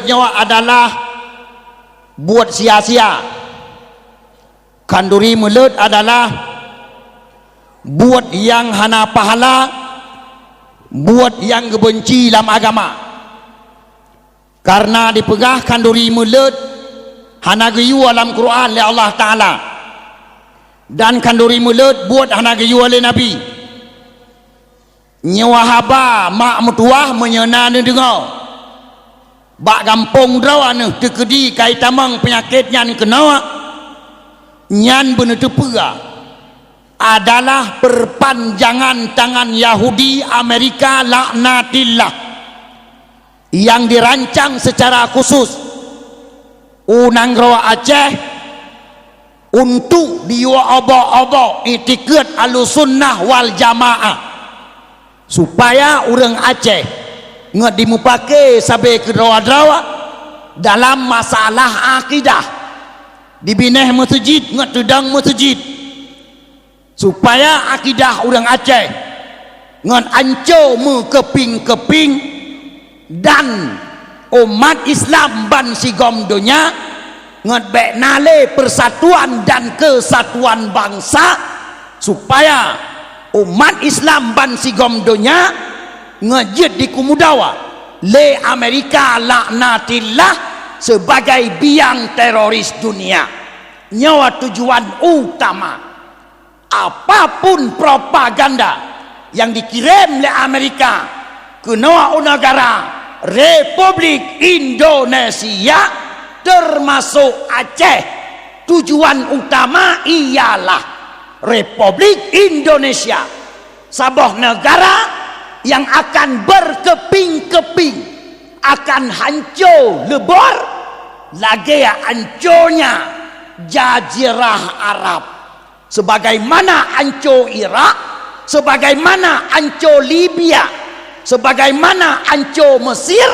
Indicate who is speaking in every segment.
Speaker 1: nyawa adalah buat sia-sia. Kanduri mulut adalah buat yang hana pahala, buat yang kebenci dalam agama. Karena dipegah kanduri mulut hana geyu dalam Quran oleh Allah Ta'ala, dan kanduri mulut buat hana geyu oleh Nabi. Nyawa haba mak mutuah menyena dengar bak gampung draw anu tekedi kai tamang penyakit nyan kenawa nyan bener tepera adalah perpanjangan tangan Yahudi Amerika laknatillah yang dirancang secara khusus unang rawa Aceh untuk diobok-obok itikad Ahlussunnah wal Jamaah supaya orang Aceh nggak dimupake sampai ke drawa-drawa dalam masalah akidah dibineh masjid nggak tudang masjid supaya akidah orang Aceh ngan anco mekeping-keping dan umat Islam ban sigom dunia ngan bek nale persatuan dan kesatuan bangsa supaya umat Islam ban sigom dunia ngejid di kumudawa le Amerika laknatillah sebagai biang teroris dunia. Nyawa tujuan utama apapun propaganda yang dikirim oleh Amerika ke negara Republik Indonesia termasuk Aceh, tujuan utama ialah Republik Indonesia sebuah negara yang akan berkeping-keping, akan hancur lebur lagi hancurnya Jazirah Arab, sebagaimana hancur Irak, sebagaimana hancur Libya, sebagaimana hancur Mesir,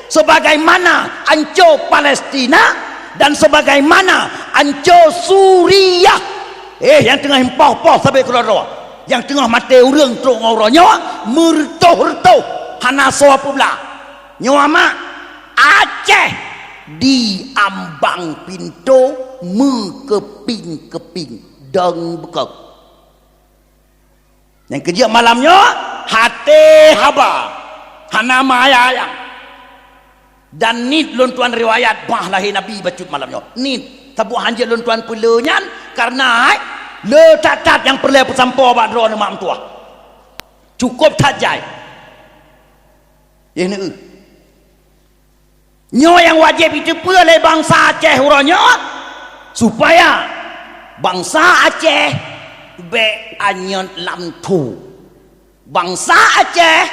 Speaker 1: sebagaimana hancur Palestina, dan sebagaimana hancur Suriah. Yang tengah impah-pah sampai keluar, yang tengah mati orang teruk ngorok nyawa mertuh-mertuh hana soa pula nyawa mak Aceh diambang pintu mekeping-keping dan bekak. Yang kerja malamnya hati haba hana maya dan nit luntuan riwayat bah lahir Nabi bacut malamnya nit tabu hanjir luntuan pelunyan karena le tat yang perlu pesampo bak dro ne mak tua cukup tajai ye ne nyo yang wajib itu oleh bangsa Aceh uranyo supaya bangsa Aceh be anyon lam tu bangsa Aceh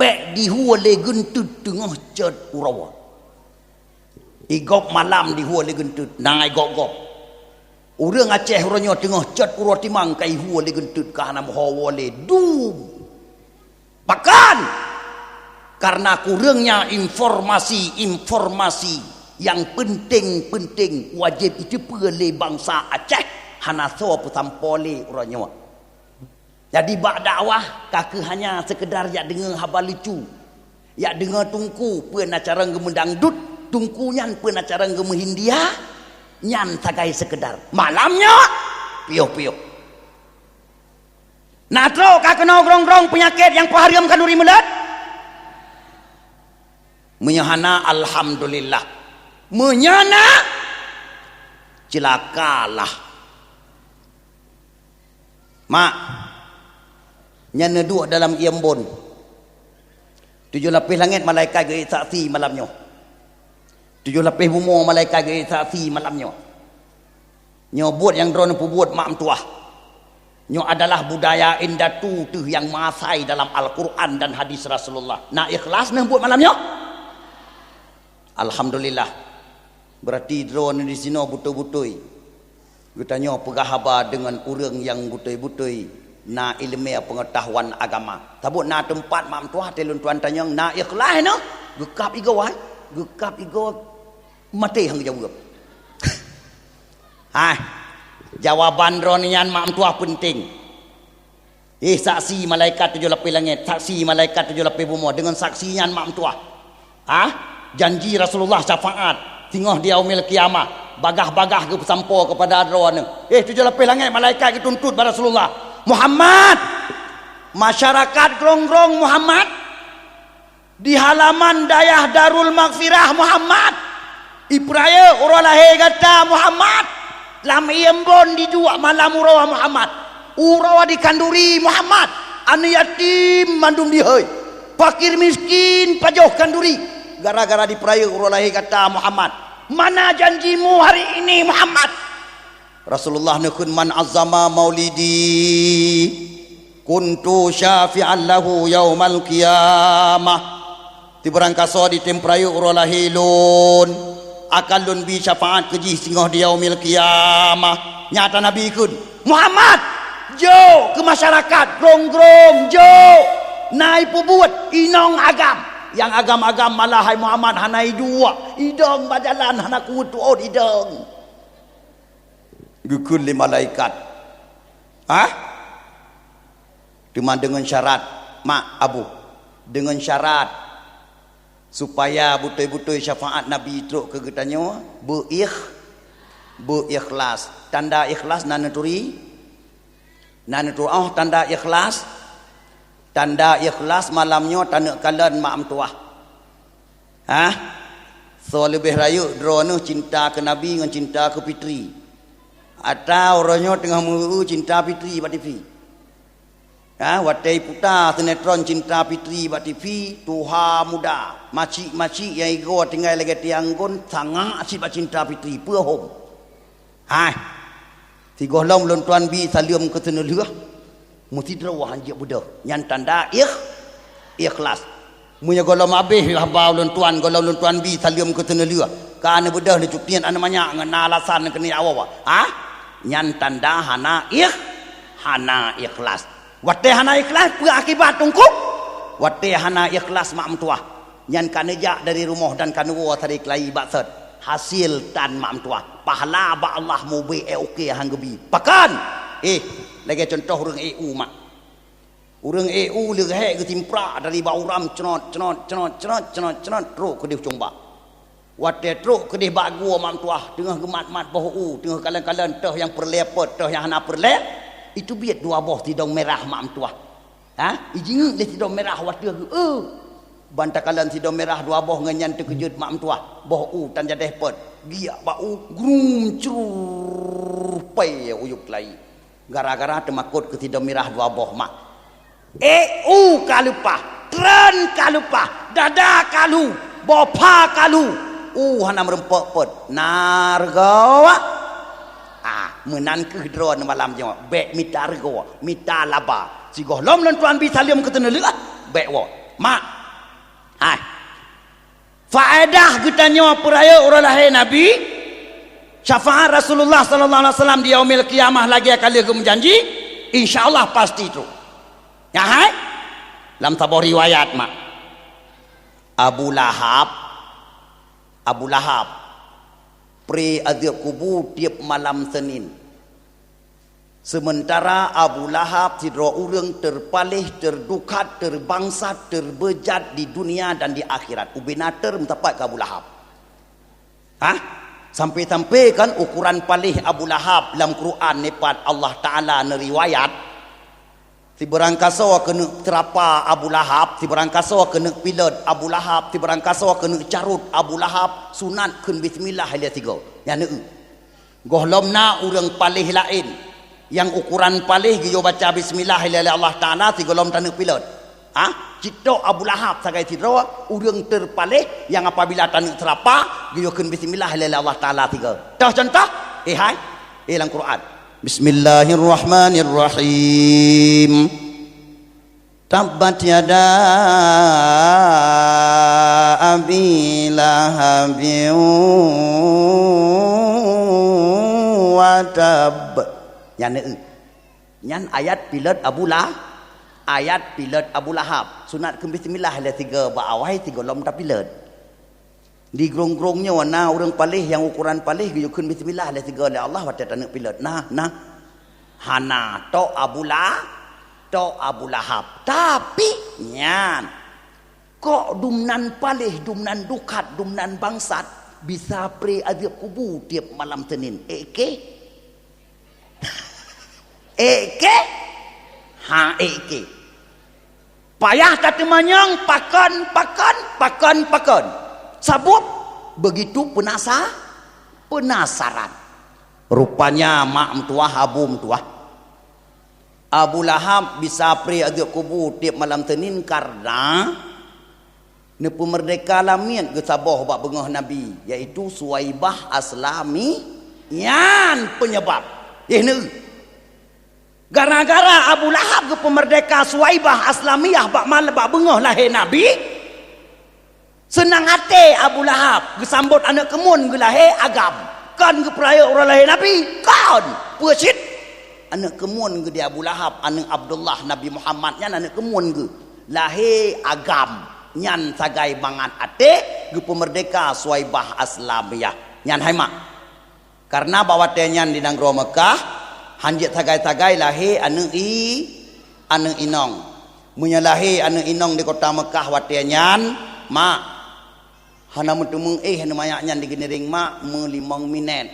Speaker 1: be dihuale gentut tengah cet urawa igop malam dihuale gentut nangai gop-gop orang Aceh orangnya tengah cet urut timang kai huale gentut kahana mohawale dum bahkan karena kurangnya informasi yang penting wajib itu oleh bangsa Aceh hana so putampole orangnya. Jadi bak dakwah kaki hanya sekedar yak dengar haba lucu, yak dengar tungku pun acara gemendangdut, tungkunya pun acara gemehindia, nyan sagai sekedar malamnya piuh-piuh. Natro kaki nogrong-grong penyakit yang pahariam kanduri melat. Menyahana alhamdulillah, menyana celakalah. Mak nyana dua dalam iambon 7 lapis langit malaikat gaya saksi malamnya 7 lapis bumi malaikat gaya saksi malamnya nyo buat yang drone buat mak tuah nyo adalah budaya indatu tu yang masai dalam Al-Quran dan hadis Rasulullah nak ikhlas nah buat malamnya alhamdulillah berarti drone di sini butuh-butuh kita nyo pegahaba dengan orang yang butuh-butuh na ilmu pengetahuan agama tabuk na tempat mak tuah telun tuan tanyang na ikhlas no gekap igo mati hang jawab jawaban ronian mak tuah penting saksi malaikat 7 lapis langit saksi malaikat 7 lapis bumi dengan saksinya mak tuah janji Rasulullah syafaat tengah di yaumil kiamah bagah-bagah ke sampo kepada adroan 7 lapis langit malaikat dituntut pada Rasulullah Muhammad masyarakat Grongrong Muhammad di halaman dayah Darul Maghfirah Muhammad ipraya orang lahir kata Muhammad lam iembon di dua malam urawa Muhammad urawa di kanduri Muhammad anu yatim mandum dihoi fakir miskin pajoh kanduri gara-gara diperaya orang lahir kata Muhammad mana janjimu hari ini Muhammad Rasulullah nekun man azama maulidi kuntu syafi'an lahu yaumal qiyamah tiberangkasa di temprayu orang lahir lun akan lun bi syafaat keji singoh di yaumil qiyamah nyata Nabi kun Muhammad jo ke masyarakat Grongrong jo naik pubuat inong agam yang agam-agam malah hai Muhammad hanai dua idong bajalan hana kutu od idong gukun li malaikat cuma dengan syarat mak abu dengan syarat supaya betul-betul syafaat Nabi teruk ke getanya berikhlas tanda ikhlas nanaturi tanda ikhlas malamnya tanda kalan mak amtuah so lebih rayu drone cinta ke Nabi dengan cinta ke fitri atau orangnya tengah mengu cinta fitri bat TV watai putar sinetron cinta fitri bat TV tuha muda macik-macik yang ego tinggal lagi tianggun sangat asyik cinta fitri puahom tiga lom lon tuan bi salium ke teneluh mesti drawah anjak budak yang tanda ikhlas munya golom habis habau lon tuan bi salium ke teneluh kan budak ni cupian ana banyak ngena alasan kena awak yang tanda hana ikhlas wate hana ikhlas berakibat tungkuk wate hana ikhlas mak mentuah yang kanejak dari rumah dan kanuwa tarik lai baksat hasil tan mak mentuah pahala ba Allah mu be okey hang gebi pakan lagi contoh urang EU mak urang EU lehek ke timpra dari bauram cenot truk ke dia combak wate truk ke dia bagu mak mentuah tengah gemat-mat bahu tengah kalan-kalan teh yang perlepet teh yang hana perlep itu biat dua boh tidong merah mak mentuah ijing le tidong merah wate bantakalan tidong merah dua boh ngenyan terkejut mak mentuah boh tan jadeh pet giak bau grum curur pai uyuk lai gara-gara temakut ke tidong merah dua boh mak kalupa tren kalupa dada kalu bopa kalu hana merempek pet nargawa menan ke drone malam jawab bek mita argo mita laba sigoh lom lon tuan bi salim ke tenelu bek wa mak faedah getanya peraya orang lahir Nabi syafaat Rasulullah sallallahu alaihi wasallam di yaumil qiyamah lagi kali gum janji insyaallah pasti itu ya dalam tabor riwayat mak Abu Lahab pre adab kubur tiap malam Senin sementara Abu Lahab tidra urang terpalih terdukat terbangsat terbejat di dunia dan di akhirat ubinater mentapat ke Abu Lahab sampai-sampai kan ukuran palih Abu Lahab dalam Quran nepat Allah Ta'ala neriwayat si berangkasa kena terapa Abu Lahab si berangkasa kena pilot Abu Lahab si berangkasa kena carut Abu Lahab sunat kun bismillah halia tiga yang gohlomna urang palih lain yang ukuran palih giyo baca bismillah halia Allah Ta'ala si golom tanah pilot cito Abu Lahab sagai tidra urang terpalih yang apabila tanah terapa giyo kun bismillah halia Allah Ta'ala tiga dah contoh dalam Quran Bismillahirrahmanirrahim. Tabbat yada abi lahabin wa tab. Nyan ayat pilot Abu Lahab. Ayat pilot Abu Lahab. Sunat ke bismillah la tiga ba'awai tiga lom ta pilot. Di grong-grongnya warna orang palih yang ukuran palih guyukun bismillah la tiga la Allah wata tanak pilot nah hana to Abu Lahab tapi nyan kok dumnan palih, dumnan dukat, dumnan bangsat bisa pre azab kubur tiap malam Senin. Eke? Eke? Ha eke. Payah kata manyang pakan. Sabut begitu penasaran. Rupanya mak mentua Abu mentua. Abu Lahab bisa pre azab kubur tiap malam Senin karena ne pemerdeka lamian ke sabah bak bengah Nabi, iaitu Suwaibah Aslami yan penyebab. Gara-gara Abu Lahab ke pemerdeka Suwaibah Aslamiyah bak mal bak bengah lahir Nabi, senang hati Abu Lahab gesambut anak kemun ke lahir agam. Kan ke peraya orang lahir Nabi, kan puasit anak kemun ke dia Abu Lahab, anak Abdullah Nabi Muhammad nyan anak kemun ke lahir agam nyan sagai bangan ate ke pemerdeka Suwaibah Aslamiyah nyan haimak. Karena bawa nyan di Nangro Mekah hanjit sagai-sagai lahir anak inong. Munya lahir anak inong di kota Mekah watenyan mak hana mutumung hana mayaknya di genering mak melimang minen.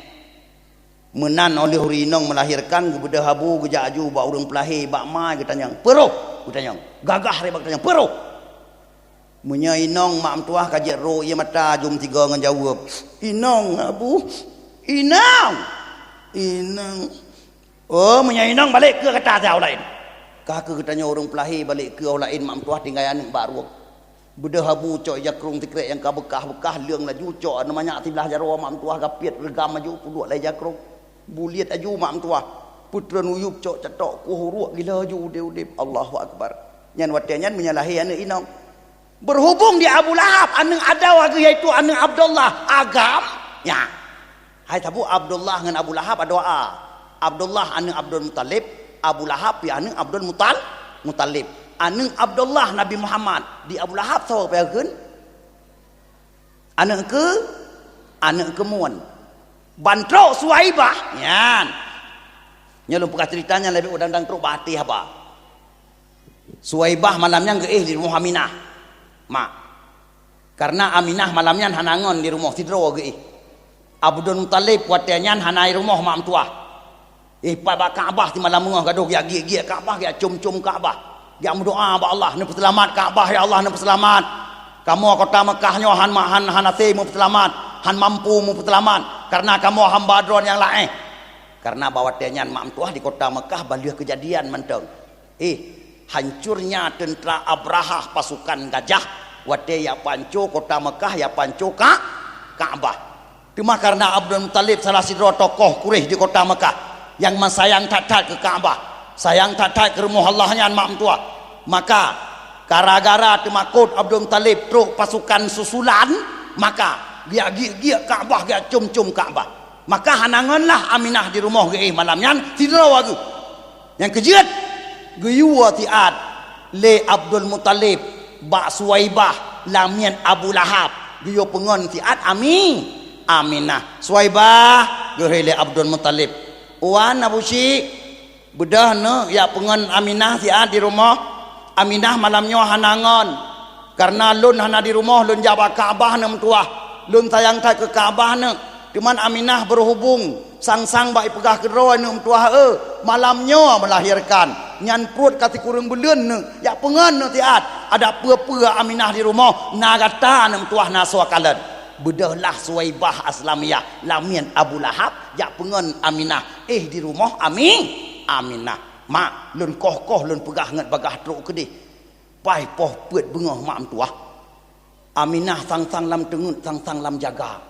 Speaker 1: Menan oleh huri inong melahirkan ke bedah habu ke jaju bak urang pelahir bak mai ke tanyang peruh ke tanyang gagah rebak tanyang peruh. Munya inong mak mentuah kajik roh ia mata jom tiga ngan jawab inong abu inong. Oh, munya inong balik ke kata jauh lain. Kakak katanya orang pelahir balik ke orang lain mak mentuah tinggal anak baru. Bedah habu cok jakrung tikrek yang kabekah leung laju cok namanya tibelah jarwa mak mentuah gapiat regam maju puduk lai jakrung. Buliat aju mak mentuah. Putra nuyup cok cetok ku huruk gila aju udip Allahu akbar. Nyan watianyan menyalahi anak inong. Berhubung di Abu Lahab anak adawa iaitu anak Abdullah agam. Ya. Hai tabu Abdullah dengan Abu Lahab doa. Abdullah anak Abdul Muttalib, Abu Lahab ya anak Abdul Muttalib. Anak Abdullah Nabi Muhammad di Abu Lahab sawa payakeun? Anak kemuan. Bantro Suwaibah nyan. Nya lumpah ceritanya lebih udang-udang truk bahati apa. Suwaibah malamnya geih di rumah Aminah. Mak. Karena Aminah malamnya hanangon di rumah tidro geih. Abdul Muttalib watianyan hanai rumah mak mentua. Pak Kaabah di malam mengah gaduh ya giat Kaabah ya cum-cum Kaabah. Ya berdoa ba Allah ne selamat Kaabah ya Allah ne selamat. Kamu kota Mekah nyo han hanate mu selamat, han mampu mu selamat karena kamu hamba dron yang lain. Karena bawa tenyan mak mentua di kota Mekah balieu kejadian menteng. Hancurnya tentara Abrahah pasukan gajah wate ya panco kota Mekah ya panco Kaabah. Cuma karena Abdul Muttalib salah sidro tokoh Quraisy di kota Mekah yang sayang tatat ke Kaabah, sayang tatat ke rumah Allahnya mak mentua. Maka gara-gara temakut Abdul Muttalib truk pasukan susulan, maka dia giat Kaabah, dia cum-cum Kaabah. Maka hananganlah Aminah di rumah ge malamnya tidur wagu. Yang kejiat geyua tiat le Abdul Muttalib bak Suwaibah lamian Abu Lahab geyo pengon tiat Aminah Suwaibah ge le Abdul Muttalib wan Abu Syik bedah ne ya pengon Aminah tiat di rumah. Aminah malamnya hanangan karena lun hana di rumah lun jaba Kaabah ne mentuah lun sayang tak ke Kaabah ne. Cuman Aminah berhubung sang-sang baik pegah kedua ne mentuah malamnya melahirkan nyan perut kati kurang belen ne ya pengan ne tiat ada pura-pura Aminah di rumah nagata ne mentuah naswa kalan bedahlah Suwaibah Aslamiyah lamian Abu Lahab ya pengan Aminah di rumah Aminah mak lun koh lun pegah ngat bagah truk kedih pai poh peut bengah mak mentuah Aminah sang-sang lam tengut sang-sang lam jaga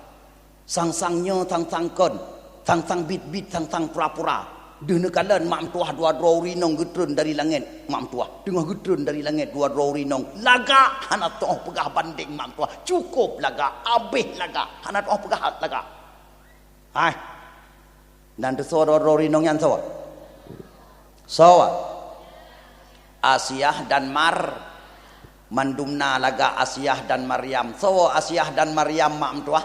Speaker 1: sang-sangnya sang-sang kon sang-sang bit-bit sang-sang pura-pura dene kalan mak mentuah dua rinong getrun dari langit mak mentuah tengah getrun dari langit dua rinong laga hana toh pegah banding mak mentuah cukup laga abih laga hana toh pegah laga hai dan tu dua rinong yang sawa Asiyah dan mandumna laga Asiyah dan Maryam sawa Asiyah dan Maryam mak mentuah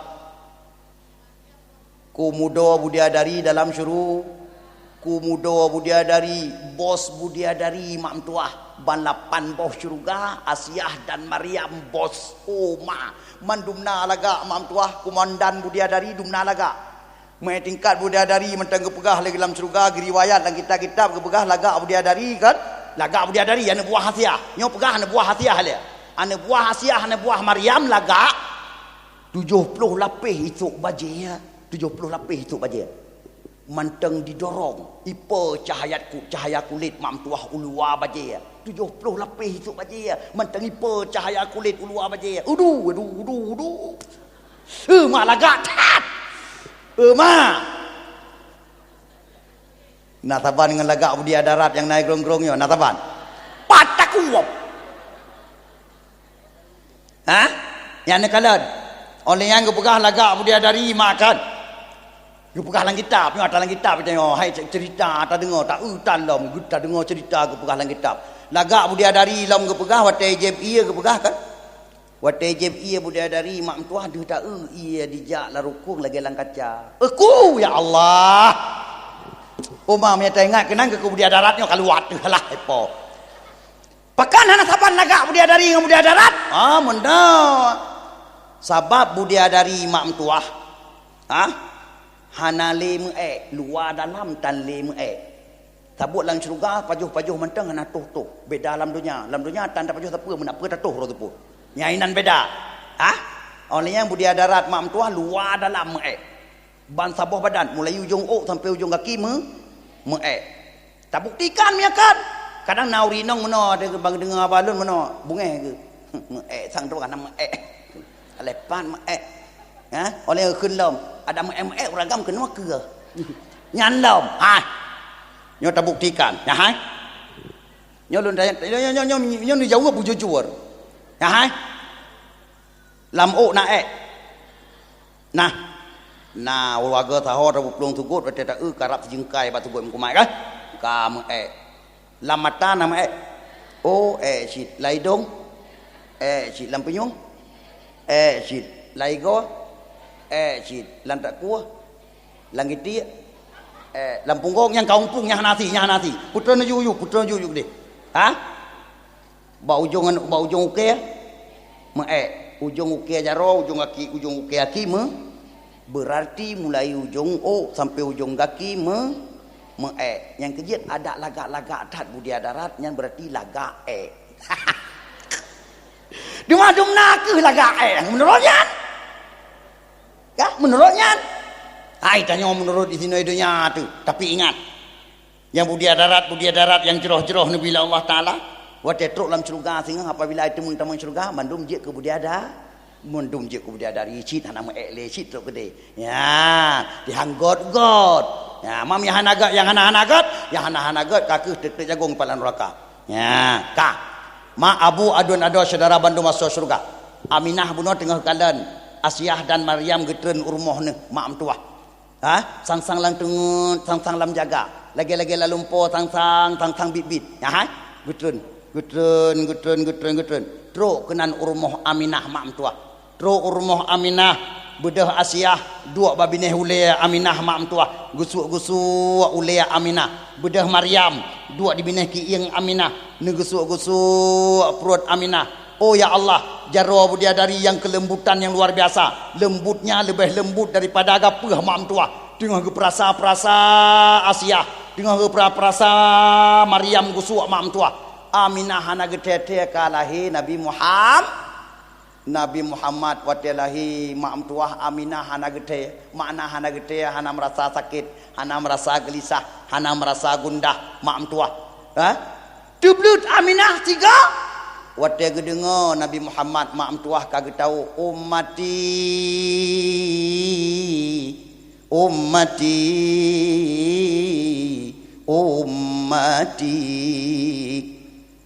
Speaker 1: kumudo budiadari dalam syuruh kumudo budiadari bos budiadari mak mentuah balapan boh syurga Asiah dan Maryam bos Oma mandumna laga mam tuah komandan budiadari dumna laga mai tingkat budiadari mentang gepegah lagi dalam syurga riwayat dan kitab-kitab gepegah laga budiadari kan laga budiadari ane buah Asiah nyo pegah ane buah Asiah le ane buah Asiah ane buah Maryam laga 70 lapis itu baje 70 lapis itu baje manteng didorong ipa cahaya kulit mam tuah ulua baje 70 lapis itu baje manteng ipa cahaya kulit ulua baje udu ma laga tat ma nataban dengan laga budia darat yang naik gerong-gerongnya nataban patak uap yang ni kalan oleh yang kepegah laga budia dari makan kepegah lang kitab ni atas lang kitab tengok hai cerita tak dengar tak utan lom tak dengar cerita kepegah lang kitab laga budia dari lom kepegah watai jeb ia kepegah kan watai jeb ia budia dari mak tuah dia tak ia dijak la rukung lagi lang kaca aku ya Allah Umar punya ingat kenang ke budia daratnya kalau waduh lah epo pakan anak saban laga budia dari dengan budia darat menda sebab budia dari mak tuah hana lem luar dalam tan lem tabut lang syurga pajuh-pajuh mentang hana tuh beda dalam dunia tan tak pajuh apa men apa tatuh ro tu pun nyainan beda oleh yang budia darat mak tuah luar dalam ban sabah badan mulai ujung sampai ujung kaki tak buktikan mi akan kadang nauri nong meno bang dengar balun meno bungai ke sang tu kan lepan oleh keun lom ada ragam kena ke nyan lom nyo tak buktikan nyo lun nyo ni jauh bu jujur lam nah warga tahu rabu pelong tugut wate tak karap jengkai batu buat mkumai kan kam lam mata nama sit laidong sit lam penyung sit laigo sit lam tak kuah langit dia lam punggong yang kampung yang nasi putra yuyu deh bau ujung uke ujung uke jaro ujung uke aki berarti mulai ujung sampai ujung kaki yang kejit ada lagak tat budia darat yang berarti lagak Dum nak ke lagak menurutnya menurutnya tanya menurut di sini dunia tu tapi ingat yang budia darat yang jeroh Nabi Allah Ta'ala wate truk dalam syurga sehingga apabila itu muntaman syurga mandum je ke budia darat mundum je ku budia dari cit nama le cit tu gede ya dihanggot ya mam yang hanagat kaku tek jagung palan neraka ya ma abu adun ado saudara bandung masuk surga Aminah bunuh tengah kalian Asiah dan Maryam getren urmoh ne mak tuah sang lang tengut sang lam jaga lagi lalumpo sang bit ya getren truk kenan urmoh Aminah mak tuah truk urmoh Aminah bedah Asiah dua babineh ulea Aminah mak tuah gusuk ulea Aminah bedah Maryam dua dibineh kiing Aminah negusuk perut Aminah ya Allah jarwa budia dari yang kelembutan yang luar biasa lembutnya lebih lembut daripada agapah mak tuah tengah ke perasa Asiah tengah ke perasa Maryam gusuk mak tuah Aminah hana getete kalahi Nabi Muhammad watilahi mak tuah Aminah hana gete makna hana gete hana merasa sakit hana merasa gelisah hana merasa gundah mak tuah tublut Aminah tiga wate gedengo Nabi Muhammad mak tuah kagak tahu ummati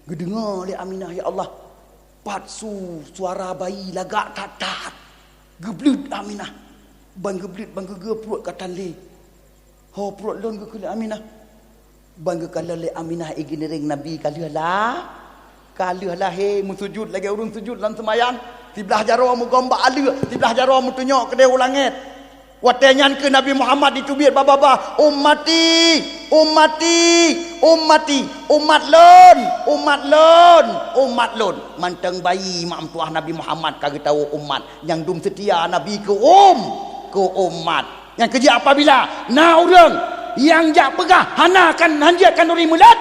Speaker 1: gedengo le Aminah ya Allah patsu suara bayi lagak tatat geblut Aminah bang geblut bang gegeprut katan le perut lon ke Aminah bang kala le Aminah iginering Nabi kalilah he musujud lagi urun sujud lan semayang tiblah jaro mu gombak ala tiblah jaro mu tunyok ke langit watenyan ke Nabi Muhammad ditubir baba ummati umat lon manteng bayi mak tuah Nabi Muhammad kagak tahu umat yang dum setia Nabi ke umat yang kerja apabila orang yang jak pegah hanakan hanjakan uri mulat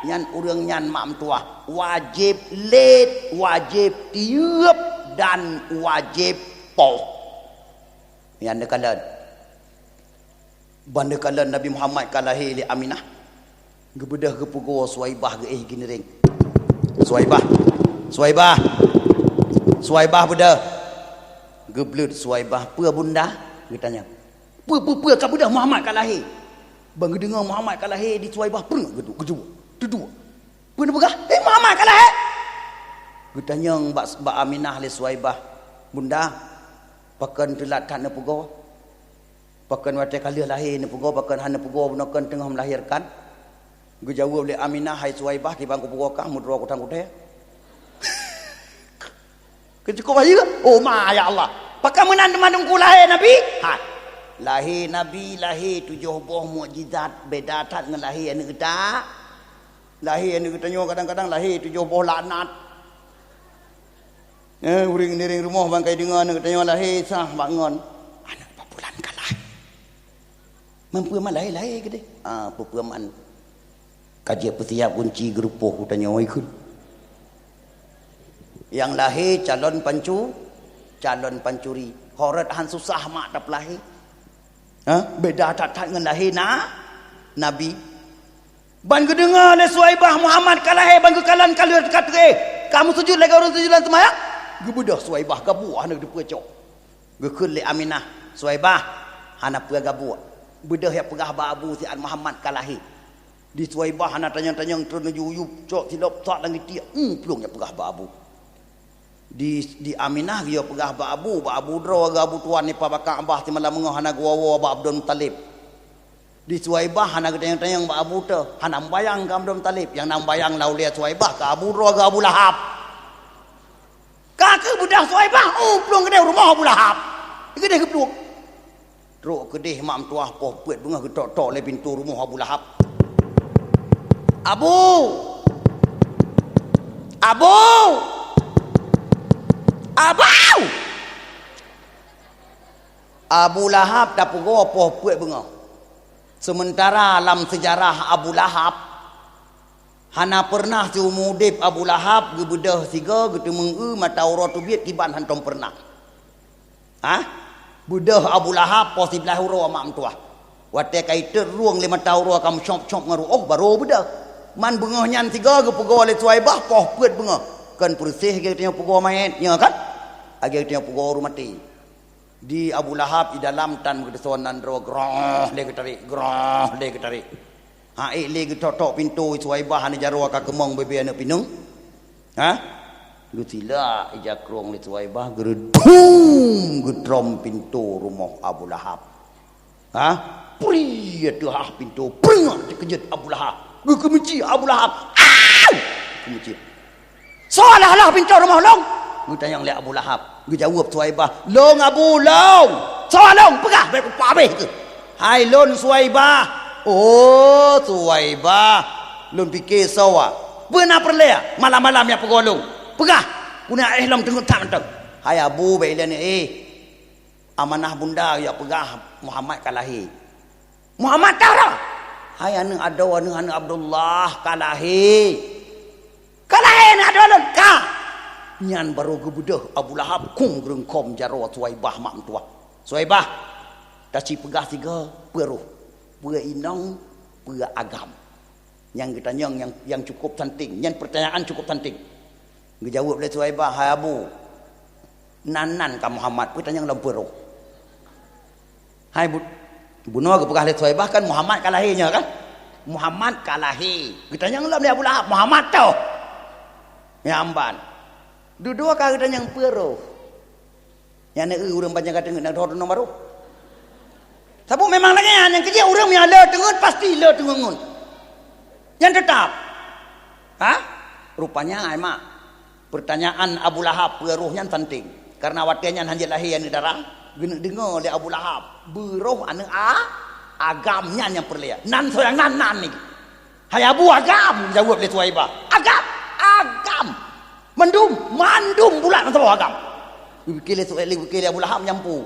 Speaker 1: yang urang nyan mak tuah wajib late wajib tiup dan wajib poh yang dekalan bandekalan Nabi Muhammad kalahi li Aminah gebedah gepugo Suwaibah ge gini ring Suwaibah bedah geblut Suwaibah pe bunda getanya pe ka bedah Muhammad kalahi bang dengar Muhammad kalahi di Suwaibah pe gedua pe begah Muhammad kalahi getanya mbak Aminah li Suwaibah bunda pakan telat kan pugo pakan wate kali lahir ni pugo pakan hana pugo bunakan tengah melahirkan gue jawab oleh Aminah hai Suwaibah di bangku pugo kah mudro aku tangguh teh kecukup aja oh ma ya Allah pakai menandung ku lahir Nabi lahir Nabi lahir 7 buah mukjizat beda tak dengan lahir anak kita lahir anak kita kadang-kadang lahir 7 buah laknat uring-uring rumah bangkai dengan anak kita lahir sah bangun anak papulan kalah mampu man lahir gede pepuaman kajian petiap kunci gerupuh tanya ikut yang lahir calon pancuri horat han susah mak tak lahir beda tak dengan lahir Nabi ban gedengar le Suwaibah Muhammad kalahir ban kalan kalir katre kamu sujud lagi orang sujudan semaya gebedah Suwaibah gabuah nak dipecok gekeun le Aminah Suwaibah hana pe gabuah bedah ya pegah babu si Muhammad kalahir di Suwaibah anak tanya-tanya terus yuyup cok silap tak lagi dia pelung ya pegah babu di Aminah dia pegah babu dro gabu tuan ni pa bakak abah ti malam ngah anak wawa ba Abdul Muttalib di Suwaibah anak tanya-tanya babu tu hana bayang ke Abdul Muttalib yang nang bayang lau lihat Suwaibah ke Abu Dro ke Abu Lahab kakek budak Suwaibah pelung gede rumah Abu Lahab gede ke pelung teruk kedih mak tuah poh puet bunga getok-tok le pintu rumah Abu Lahab Abu Lahab dah pugo poh puet bunga sementara dalam sejarah Abu Lahab hana pernah seumudip Abu Lahab gebedah siga getemeng mata aurat tubiat kiban hantom pernah budah Abu Lahab pos di belah hurau mak tuah wate kaita ruang 5 tahun kamu cop ngaru baru budah man bengah nyan tiga ke pugo oleh Suwaibah poh puet bengah kan bersih ke tengok pugo main ya kan agi tengok pugo rumah mati di Abu Lahab di dalam tan kedesonan ro groh le tarik le tok pintu Suwaibah ni jarwa ka kemong bebe anak pinung lu sila ijak rong le Suwaibah gedung gedrom pintu rumah Abu Lahab priat pintu pengak dikejut Abu Lahab kemenci Abu Lahab kemenci salah pintu rumah long gue tanya oleh Abu Lahab gue jawab Suwaibah long Abu long salah pegah baik pabeh ke hai lon Suwaibah Suwaibah lon fikir sawa benar perlea malam-malam ya pegolong pegah punya long tengok tak mentang hai Abu baik ni amanah bunda ya pegah Muhammad kalahi Muhammad tahu tak hai anu ada anu Abdullah kalahi nak ada lon ka nyan baru gebudah Abu Lahab kung gerengkom jaro Suwaibah mak tua Suwaibah taci pegah tiga peruh inong agam yang kita yang cukup penting yang pertanyaan cukup penting dijawab oleh Suwaibah hai Abu nanan ka Muhammad ku tanya dalam peruh hai bunuh ke pegah oleh Suwaibah kan Muhammad kalahinya kan Muhammad kalahi kita tanya dalam Abu Lahab Muhammad tau nyamban dua kali kita yang peruh yang nak urang banyak kata nak thor nomor tapi memang lagi yang kerja orang yang le tengun pasti le tengun yang tetap rupanya mak pertanyaan Abu Lahab peruhnya penting karena waktunya hanya lahir yang di darah dengar oleh Abu Lahab beruh anu agamnya yang perlia nan soyang nan ni Hayabu agam jawab le tuai ba. Agam. Mandum bulat nanti bawa agam. Bikir le tuai le bikir Abu Lahab nyampu.